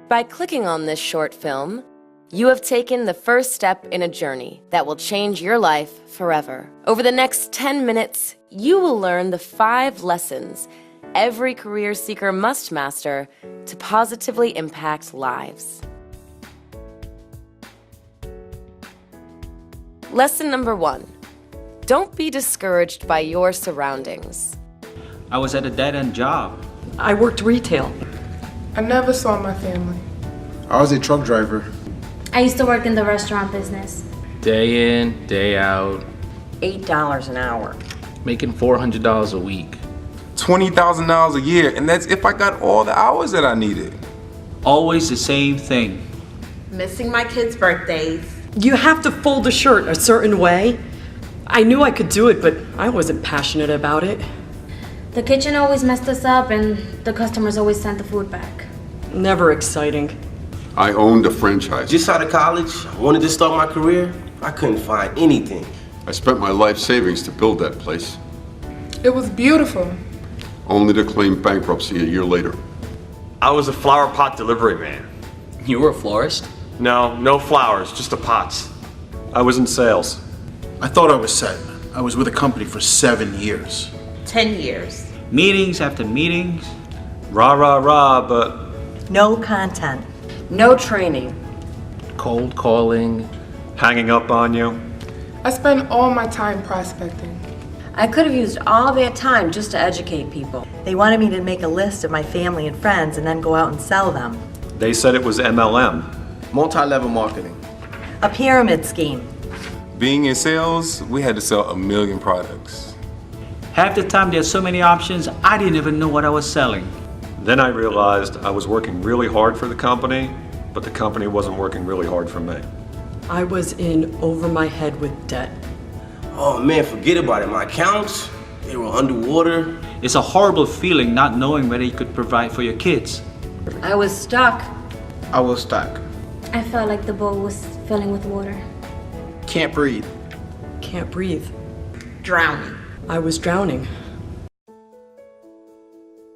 By clicking on this short film, you have taken the first step in a journey that will change your life forever. Over the next 10 minutes, you will learn the 5 lessons every career seeker must master to positively impact lives. Lesson number 1. Don't be discouraged by your surroundings. I was at a dead-end job. I worked retail. I never saw my family. I was a truck driver. I used to work in the restaurant business. Day in, day out, $8 an hour. making $400 a week. $20,000 a year, and that's if I got all the hours that I needed. Always the same thing. Missing my kids' birthdays. You have to fold a shirt a certain way. I knew I could do it, but I wasn't passionate about it. The kitchen always messed us up and the customers always sent the food back. Never exciting. I owned a franchise. Just out of college, I wanted to start my career. I couldn't find anything. I spent my life savings to build that place, It was beautiful. only to claim bankruptcy a year later. I was a flower pot delivery man. You were a florist? No flowers, just the pots. I was in sales. I thought I was set. I was with a company for 7 years. 10 years. Meetings after meetings. Rah, but No content. No training. Cold calling. Hanging up on you. I spent all my time prospecting. I could have used all their time just to educate people. They wanted me to make a list of my family and friends and then go out and sell them. They said it was MLM. Multi-level marketing. A pyramid scheme. Being in sales, we had to sell 1 million products. half the time there's so many options, I didn't even know what I was selling. Then I realized I was working really hard for the company, but the company wasn't working really hard for me. I was in over my head with debt. Oh man, forget about it. My accounts, they were underwater. It's a horrible feeling not knowing whether you could provide for your kids. I was stuck. I was stuck. I felt like the bowl was filling with water. Can't breathe. Can't breathe. Drowning. I was drowning.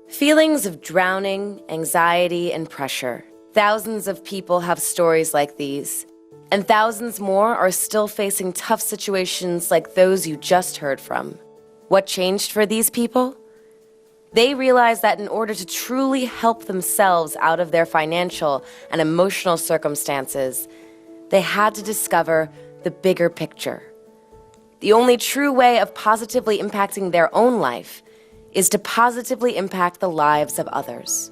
Feelings of drowning, anxiety, and pressure. Thousands of people have stories like these, and thousands more are still facing tough situations like those you just heard from. What changed for these people? They realized that in order to truly help themselves out of their financial and emotional circumstances, they had to discover the bigger picture. The only true way of positively impacting their own life is to positively impact the lives of others.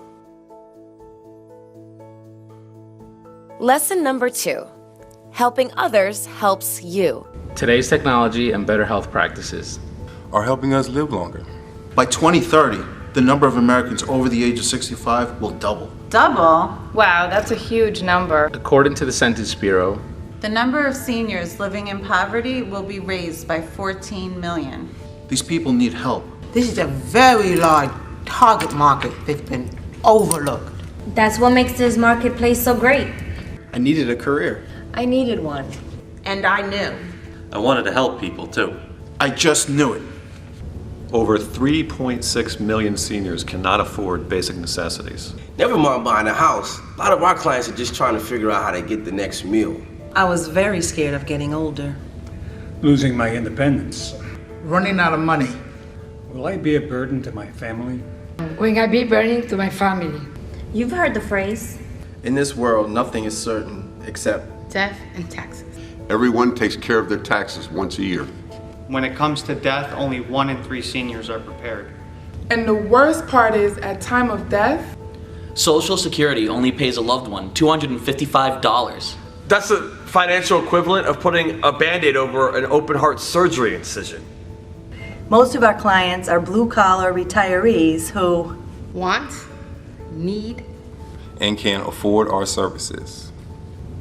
Lesson number 2. Helping others helps you. Today's technology and better health practices Are helping us live longer. By 2030, the number of Americans over the age of 65 will double. Double? Wow, that's a huge number. According to the Census Bureau, The number of seniors living in poverty will be raised by 14 million. These people need help. This is a very large target market that's been overlooked. That's what makes this marketplace so great. I needed a career. I needed one. And I knew. I wanted to help people too. I just knew it. Over 3.6 million seniors cannot afford basic necessities. Never mind buying a house. A lot of our clients are just trying to figure out how to get the next meal. I was very scared of getting older. Losing my independence. Running out of money. Will I be a burden to my family? Will I be burning to my family? You've heard the phrase. In this world, nothing is certain except Death and taxes. Everyone takes care of their taxes once a year. When it comes to death, only 1 in 3 seniors are prepared. And the worst part is, at time of death, Social Security only pays a loved one $255. That's the financial equivalent of putting a Band-Aid over an open heart surgery incision. Most of our clients are blue-collar retirees who Want, need, And can afford our services.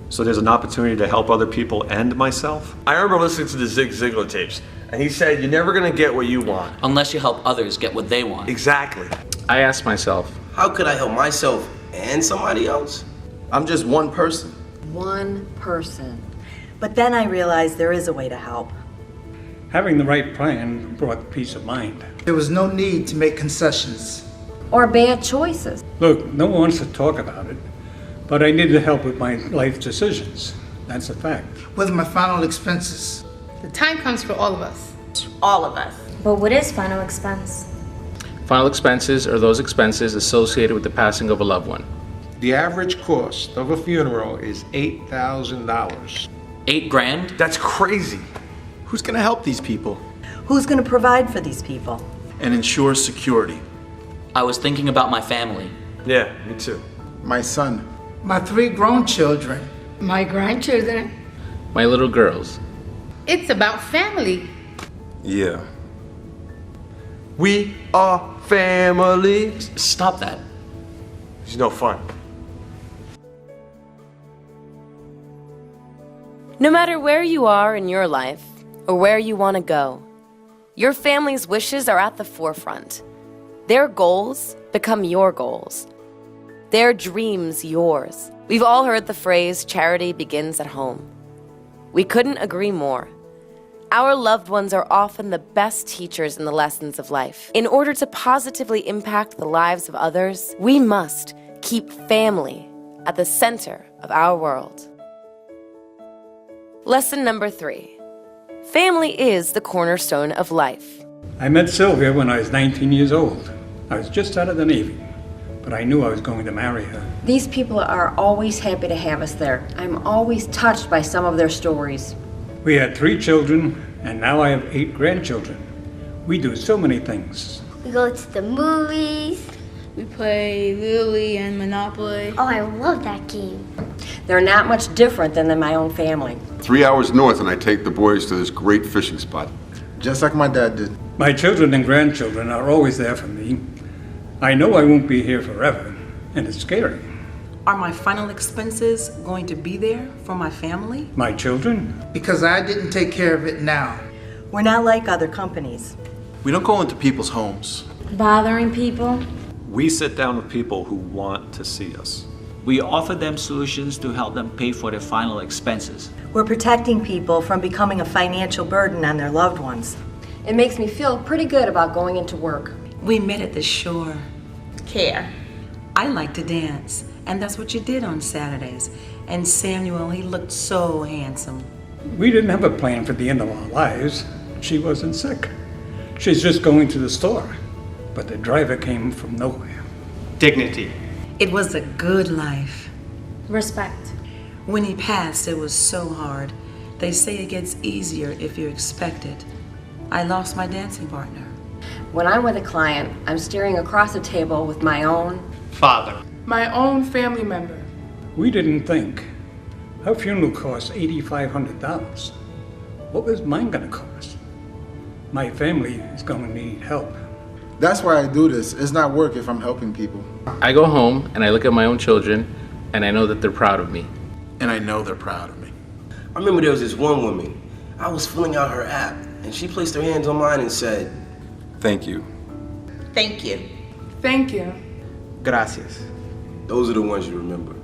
So there's an opportunity to help other people and myself? I remember listening to the Zig Ziglar tapes, and he said, you're never gonna get what you want. Unless you help others get what they want. Exactly. I asked myself, how could I help myself and somebody else? I'm just one person. one person. But then I realized there is a way to help. Having the right plan brought peace of mind. there was no need to make concessions. Or bad choices. Look, no one wants to talk about it, But I needed help with my life decisions. That's a fact. With my final expenses. The time comes for all of us. All of us. But what is final expense? Final expenses are those expenses associated with the passing of a loved one. The average cost of a funeral is $8,000. $8,000? That's crazy. Who's gonna help these people? Who's going to provide for these people? And ensure security? I was thinking about my family. Yeah, me too. My son. My 3 grown children. My grandchildren. My little girls. It's about family. Yeah. We are family. Stop that. It's no fun. No matter where you are in your life or where you want to go, your family's wishes are at the forefront. Their goals become your goals. Their dreams yours. We've all heard the phrase, charity begins at home. We couldn't agree more. Our loved ones are often the best teachers in the lessons of life. In order to positively impact the lives of others, we must keep family at the center of our world. Lesson number 3. Family is the cornerstone of life. I met Sylvia when I was 19 years old. I was just out of the Navy, but I knew I was going to marry her. These people are always happy to have us there. I'm always touched by some of their stories. We had 3 children, and now I have 8 grandchildren. We do so many things. We go to the movies. We play Lily and Monopoly. Oh, I love that game. They're not much different than my own family. 3 hours north and I take the boys to this great fishing spot. Just like my dad did. My children and grandchildren are always there for me. I know I won't be here forever, and it's scary. Are my final expenses going to be there for my family? My children? Because I didn't take care of it now. We're not like other companies. We don't go into people's homes. Bothering people? We sit down with people who want to see us. We offer them solutions to help them pay for their final expenses. We're protecting people from becoming a financial burden on their loved ones. It makes me feel pretty good about going into work. We met at the shore. Care. I like to dance, and that's what you did on Saturdays. And Samuel, he looked so handsome. We didn't have a plan for the end of our lives. She wasn't sick. She's just going to the store. But the driver came from nowhere. Dignity. It was a good life. Respect. When he passed, it was so hard. They say it gets easier if you expect it. I lost my dancing partner. When I'm with a client, I'm staring across a table with my own father. My own family member. We didn't think. Her funeral cost $8,500. What was mine gonna cost? My family is gonna need help. That's why I do this. It's not work if I'm helping people. I go home and I look at my own children and I know that they're proud of me. And I know they're proud of me. I remember there was this one woman. I was filling out her app, and she placed her hands on mine and said, Thank you. Thank you. Thank you. Gracias. Those are the ones you remember.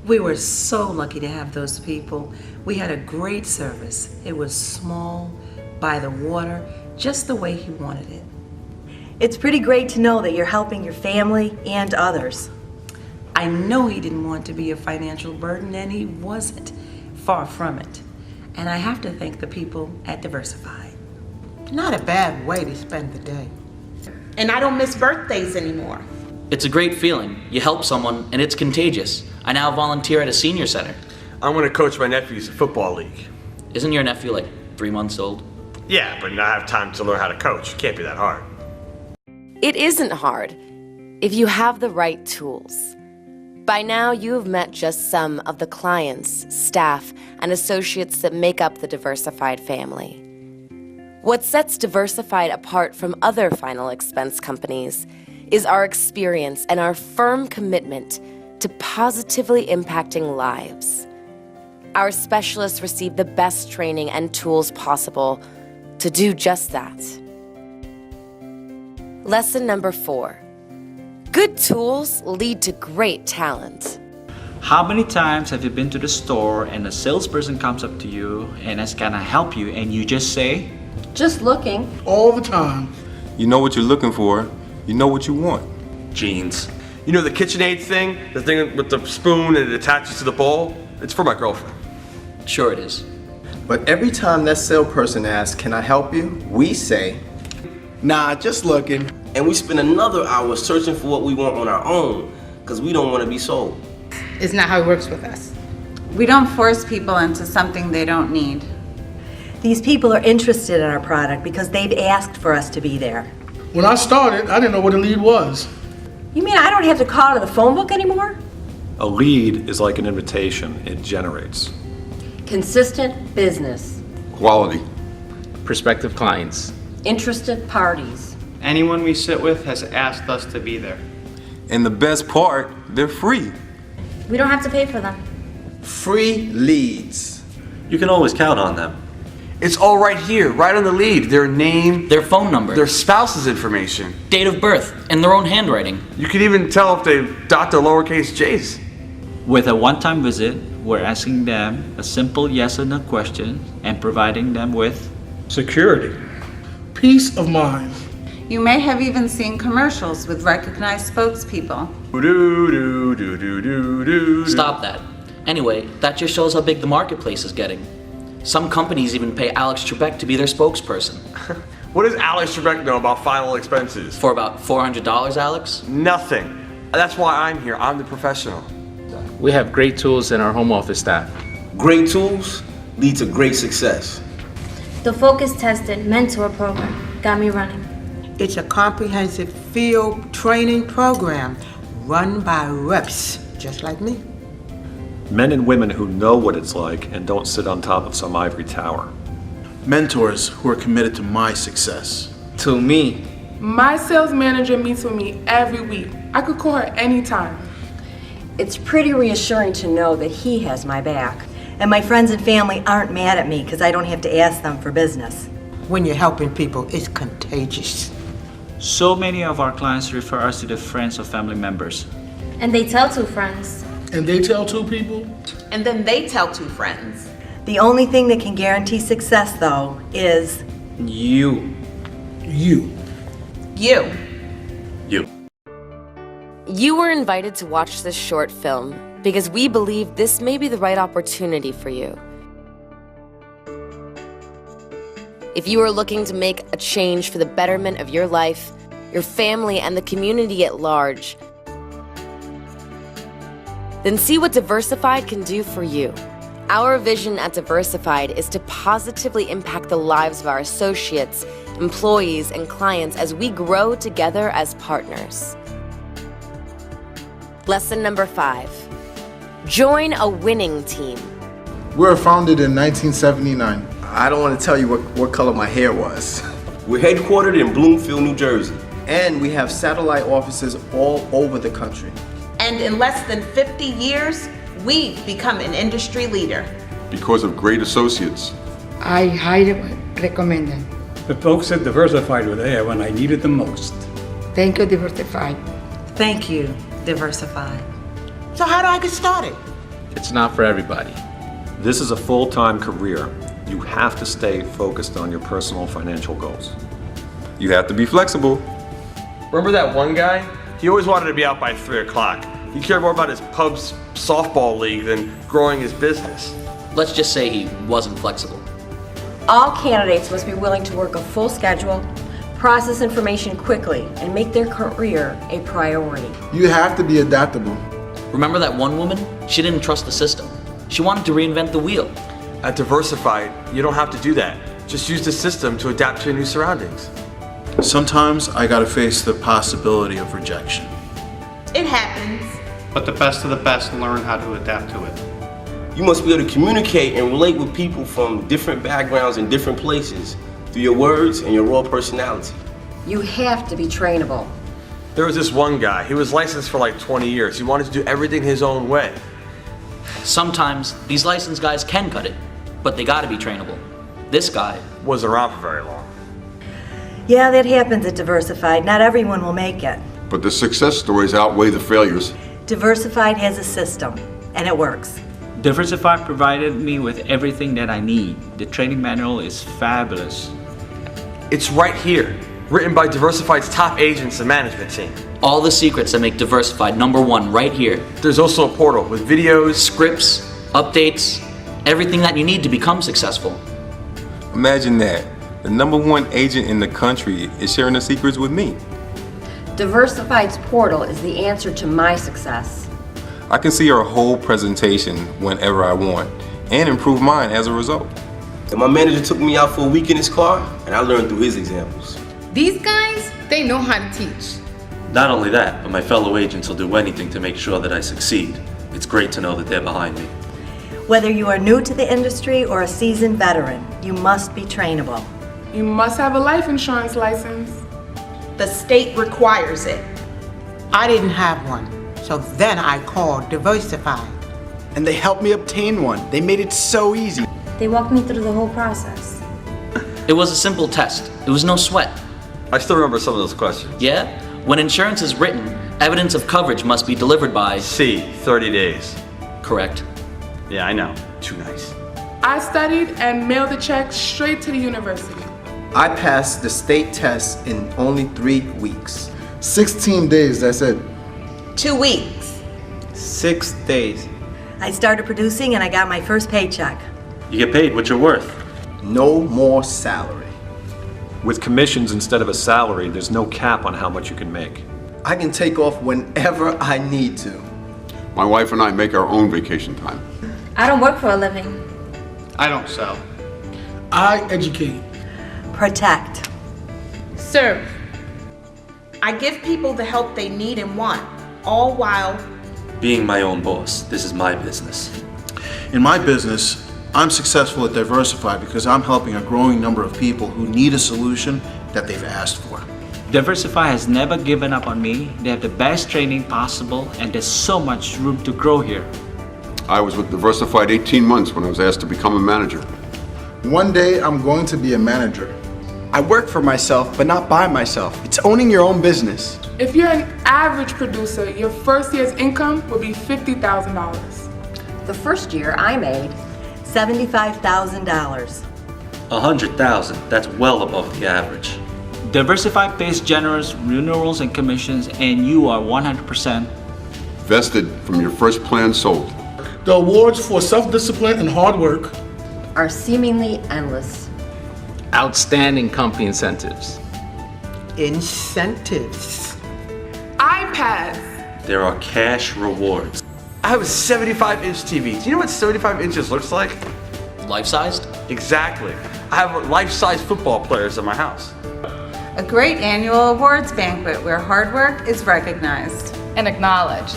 We were so lucky to have those people. We had a great service. It was small, by the water, just the way he wanted it. It's pretty great to know that you're helping your family and others. I know he didn't want to be a financial burden, and he wasn't. Far from it. And I have to thank the people at Diversified. Not a bad way to spend the day. And I don't miss birthdays anymore. It's a great feeling. You help someone, and it's contagious. I now volunteer at a senior center. I'm going to coach my nephew's football league. Isn't your nephew like 3 months old? Yeah, but I have time to learn how to coach. It can't be that hard. It isn't hard if you have the right tools. By now, you have met just some of the clients, staff, and associates that make up the Diversified family. What sets Diversified apart from other final expense companies is our experience and our firm commitment to positively impacting lives. Our specialists receive the best training and tools possible to do just that. Lesson number 4. Good tools lead to great talent. How many times have you been to the store and a salesperson comes up to you and asks, "Can I help you?" and you just say, just looking. All the time. You know what you're looking for. You know what you want. Jeans. You know the KitchenAid thing? The thing with the spoon and it attaches to the bowl? It's for my girlfriend. Sure it is. But every time that salesperson asks, "Can I help you?" we say, "Nah, just looking." And we spend another hour searching for what we want on our own because we don't want to be sold. It's not how it works with us. We don't force people into something they don't need. These people are interested in our product because they've asked for us to be there. When I started, I didn't know what a lead was. You mean I don't have to call to the phone book anymore? A lead is like an invitation. It generates. Consistent business. Quality. Prospective clients. Interested parties. Anyone we sit with has asked us to be there. And the best part, they're free. We don't have to pay for them. Free leads. You can always count on them. It's all right here, right on the lead. Their name, Their phone number, their spouse's information. date of birth, and their own handwriting. You can even tell if they dot their lowercase j's. With a one-time visit, we're asking them a simple yes or no question and providing them with security, peace of mind. You may have even seen commercials with recognized spokespeople. Stop that. Anyway, that just shows how big the marketplace is getting. Some companies even pay Alex Trebek to be their spokesperson. What does Alex Trebek know about final expenses? For about $400, Alex? Nothing. That's why I'm here. I'm the professional. We have great tools in our home office staff. Great tools lead to great success. The focus-tested mentor program got me running. It's a comprehensive field training program run by reps just like me. Men and women who know what it's like and don't sit on top of some ivory tower. Mentors who are committed to my success. To me. My sales manager meets with me every week. I could call her anytime. It's pretty reassuring to know that he has my back. And my friends and family aren't mad at me because I don't have to ask them for business. When you're helping people, it's contagious. So many of our clients refer us to their friends or family members. And they tell two friends. And they tell two people. And then they tell two friends. The only thing that can guarantee success, though, is You. You. You. You. You were invited to watch this short film because we believe this may be the right opportunity for you. If you are looking to make a change for the betterment of your life, your family, and the community at large, then see what Diversified can do for you. Our vision at Diversified is to positively impact the lives of our associates, employees, and clients as we grow together as partners. Lesson number 5. Join a winning team. We were founded in 1979. I don't want to tell you what color my hair was. We're headquartered in Bloomfield, New Jersey. And we have satellite offices all over the country. And in less than 50 years, we've become an industry leader. Because of great associates. I highly recommend it. The folks at Diversified were there when I needed them most. Thank you, Diversified. thank you, Diversified. So how do I get started? It's not for everybody. This is a full-time career. You have to stay focused on your personal financial goals. You have to be flexible. Remember that one guy? He always wanted to be out by 3 o'clock. He cared more about his pub's softball league than growing his business. Let's just say he wasn't flexible. All candidates must be willing to work a full schedule, process information quickly, and make their career a priority. You have to be adaptable. Remember that one woman? She didn't trust the system. She wanted to reinvent the wheel. At Diversified, you don't have to do that. Just use the system to adapt to your new surroundings. Sometimes I gotta face the possibility of rejection. It happens. But the best of the best learn how to adapt to it. You must be able to communicate and relate with people from different backgrounds and different places through your words and your raw personality. You have to be trainable. There was this one guy. He was licensed for like 20 years. He wanted to do everything his own way. Sometimes these licensed guys can cut it, but they gotta be trainable. This guy wasn't around for very long. Yeah, that happens at Diversified. Not everyone will make it. But the success stories outweigh the failures. Diversified has a system, and it works. Diversified provided me with everything that I need. The training manual is fabulous. It's right here. Written by Diversified's top agents and management team. All the secrets that make Diversified #1 right here. There's also a portal with videos, scripts, updates, everything that you need to become successful. Imagine that. The #1 agent in the country is sharing the secrets with me. Diversified's portal is the answer to my success. I can see our whole presentation whenever I want and improve mine as a result. And my manager took me out for a week in his car, and I learned through his examples. These guys, they know how to teach. Not only that, but my fellow agents will do anything to make sure that I succeed. It's great to know that they're behind me. Whether you are new to the industry or a seasoned veteran, you must be trainable. You must have a life insurance license. The state requires it. I didn't have one, so then I called Diversified. And they helped me obtain one. They made it so easy. They walked me through the whole process. It was a simple test. It was no sweat. I still remember some of those questions. Yeah? When insurance is written, evidence of coverage must be delivered by 30 days. Correct. Yeah, I know. Too nice. I studied and mailed the check straight to the university. I passed the state test in only 3 weeks. 16 days, that's it. 2 weeks. 6 days. I started producing and I got my first paycheck. You get paid what you're worth. No more salary. With commissions instead of a salary, there's no cap on how much you can make. I can take off whenever I need to. My wife and I make our own vacation time. I don't work for a living. I don't sell. I educate. Protect. Serve. I give people the help they need and want, all while Being my own boss, this is my business. In my business, I'm successful at Diversified because I'm helping a growing number of people who need a solution that they've asked for. Diversify has never given up on me. They have the best training possible, and there's so much room to grow here. I was with Diversified 18 months when I was asked to become a manager. One day I'm going to be a manager. I work for myself, but not by myself. It's owning your own business. If you're an average producer, your first year's income will be $50,000. The first year I made $75,000. 100,000, that's well above the average. Diversify pays generous renewals and commissions, and you are 100% Vested from your first plan sold. The awards for self-discipline and hard work are seemingly endless. Outstanding company incentives. incentives. iPads. There are cash rewards. I have a 75-inch TV. Do you know what 75 inches looks like? Life-sized? Exactly. I have life-size football players in my house. A great annual awards banquet where hard work is recognized and acknowledged.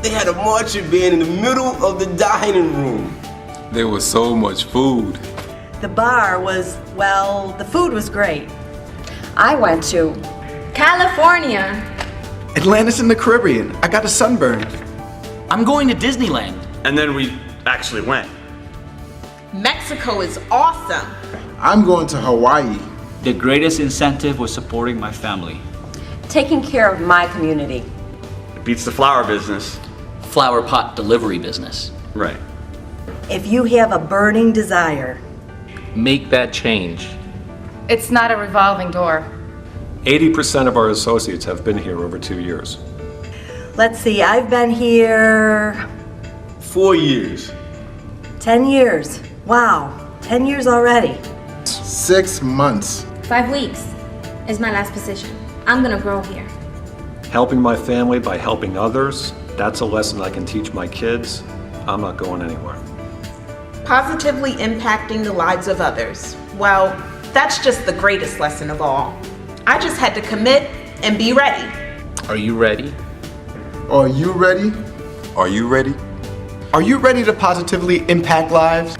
They had a marching band in the middle of the dining room. There was so much food. The bar was, well, the food was great. I went to California. Atlantis in the Caribbean. I got a sunburn. I'm going to Disneyland. And then we actually went. Mexico is awesome. I'm going to Hawaii. The greatest incentive was supporting my family. taking care of my community. It beats the flower business. Flower pot delivery business. Right. If you have a burning desire, make that change. It's not a revolving door. 80% of our associates have been here over 2 years. let's see, I've been here 4 years. 10 years. Wow, 10 years already. 6 months. 5 weeks is my last position. I'm gonna grow here. Helping my family by helping others, that's a lesson I can teach my kids. I'm not going anywhere. Positively impacting the lives of others. Well, that's just the greatest lesson of all. I just had to commit and be ready. Are you ready? Are you ready? Are you ready? Are you ready to positively impact lives?